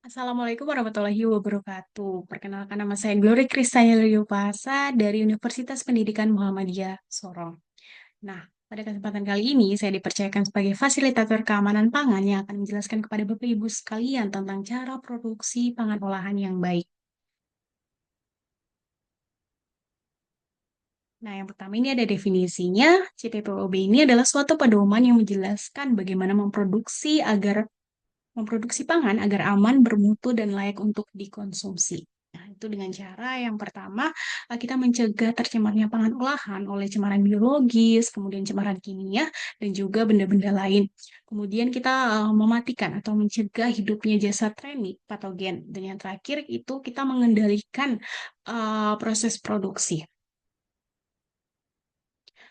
Assalamualaikum warahmatullahi wabarakatuh. Perkenalkan nama saya Glory Kristalina Liupasa dari Universitas Pendidikan Muhammadiyah Sorong. Nah, pada kesempatan kali ini saya dipercayakan sebagai fasilitator keamanan pangan yang akan menjelaskan kepada Bapak Ibu sekalian tentang cara produksi pangan olahan yang baik. Nah, yang pertama ini ada definisinya. CPPOB ini adalah suatu pedoman yang menjelaskan bagaimana memproduksi pangan agar aman, bermutu, dan layak untuk dikonsumsi. Nah, itu dengan cara yang pertama, kita mencegah tercemarnya pangan olahan oleh cemaran biologis, kemudian cemaran kimia, dan juga benda-benda lain. Kemudian kita mematikan atau mencegah hidupnya jasad treni, patogen. Dan yang terakhir itu kita mengendalikan proses produksi.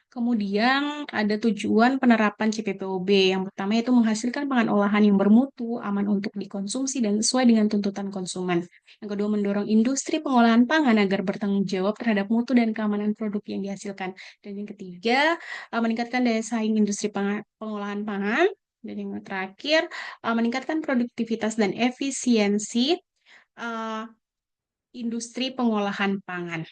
Kemudian ada tujuan penerapan CPPOB. Yang pertama itu menghasilkan pangan olahan yang bermutu, aman untuk dikonsumsi, dan sesuai dengan tuntutan konsumen. Yang kedua, mendorong industri pengolahan pangan agar bertanggung jawab terhadap mutu dan keamanan produk yang dihasilkan. Dan yang ketiga, meningkatkan daya saing industri pengolahan pangan. Dan yang terakhir, meningkatkan produktivitas dan efisiensi eh, industri pengolahan pangan.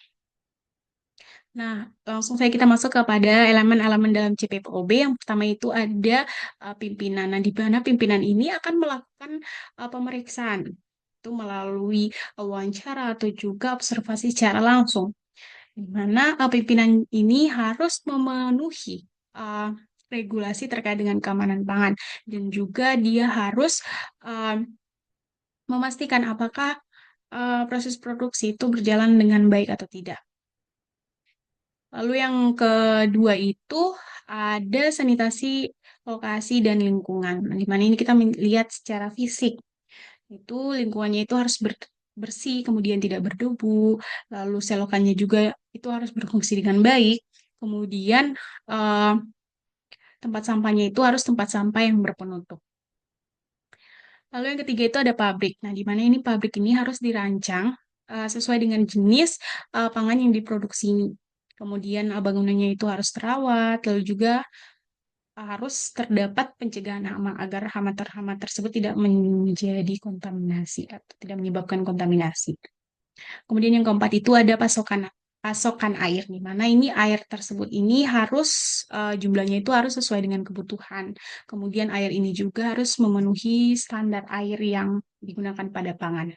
Nah, langsung saja kita masuk kepada elemen-elemen dalam CPPOB. Yang pertama itu ada pimpinan. Nah, di mana pimpinan ini akan melakukan pemeriksaan itu melalui wawancara atau juga observasi secara langsung. Di mana pimpinan ini harus memenuhi uh, regulasi terkait dengan keamanan pangan dan juga dia harus uh, memastikan apakah proses produksi itu berjalan dengan baik atau tidak. Lalu yang kedua itu ada sanitasi lokasi dan lingkungan. Nah, di mana ini kita lihat secara fisik. Itu lingkungannya itu harus bersih, kemudian tidak berdebu. Lalu selokannya juga itu harus berfungsi dengan baik. Kemudian eh, tempat sampahnya itu harus tempat sampah yang berpenutup. Lalu yang ketiga itu ada pabrik. Nah, di mana ini pabrik ini harus dirancang sesuai dengan jenis pangan yang diproduksi ini. Kemudian bangunannya itu harus terawat, lalu juga harus terdapat pencegahan hama agar hama tersebut tidak menjadi kontaminasi atau tidak menyebabkan kontaminasi. Kemudian yang keempat itu ada pasokan air, di mana ini air tersebut ini harus jumlahnya itu harus sesuai dengan kebutuhan. Kemudian air ini juga harus memenuhi standar air yang digunakan pada pangan.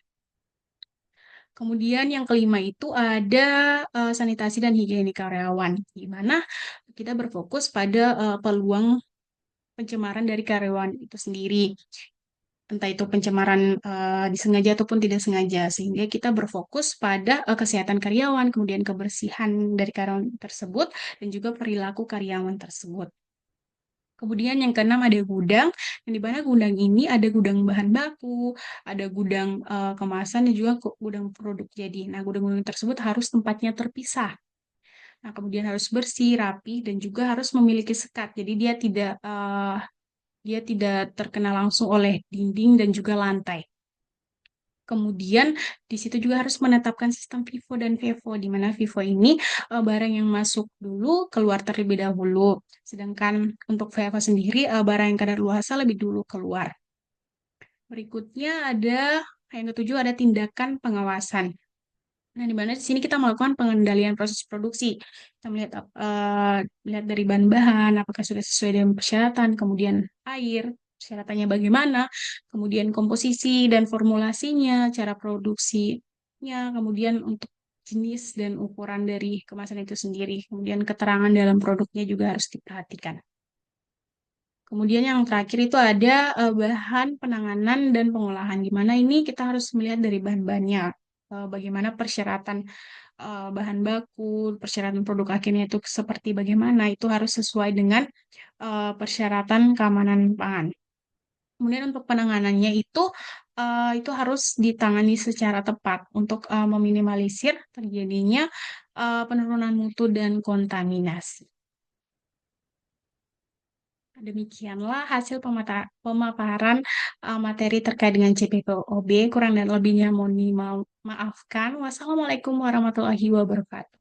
Kemudian yang kelima itu ada sanitasi dan higienik karyawan, di mana kita berfokus pada peluang pencemaran dari karyawan itu sendiri, entah itu pencemaran disengaja ataupun tidak sengaja, sehingga kita berfokus pada kesehatan karyawan, kemudian kebersihan dari karyawan tersebut, dan juga perilaku karyawan tersebut. Kemudian yang keenam ada gudang, yang di mana gudang ini ada gudang bahan baku, ada gudang kemasan, dan juga gudang produk jadi. Nah, gudang-gudang tersebut harus tempatnya terpisah. Nah, kemudian harus bersih, rapi, dan juga harus memiliki sekat. Jadi dia tidak terkena langsung oleh dinding dan juga lantai. Kemudian di situ juga harus menetapkan sistem FIFO dan FIFO, di mana FIFO ini barang yang masuk dulu keluar terlebih dahulu. Sedangkan untuk FIFO sendiri barang yang kadaluarsa lebih dulu keluar. Berikutnya ada yang ketujuh ada tindakan pengawasan. Nah, di mana di sini kita melakukan pengendalian proses produksi. Kita melihat dari bahan-bahan, apakah sudah sesuai dengan persyaratan, kemudian air, persyaratannya bagaimana, kemudian komposisi dan formulasinya, cara produksinya, kemudian untuk jenis dan ukuran dari kemasan itu sendiri, kemudian keterangan dalam produknya juga harus diperhatikan. Kemudian yang terakhir itu ada bahan penanganan dan pengolahan. Gimana ini kita harus melihat dari bahan-bahannya, bagaimana persyaratan bahan baku, persyaratan produk akhirnya itu seperti bagaimana, itu harus sesuai dengan persyaratan keamanan pangan. Kemudian untuk penanganannya itu harus ditangani secara tepat untuk meminimalisir terjadinya penurunan mutu dan kontaminasi. Demikianlah hasil pemaparan materi terkait dengan CPPOB. Kurang dan lebihnya mohon dimaafkan. Wassalamualaikum warahmatullahi wabarakatuh.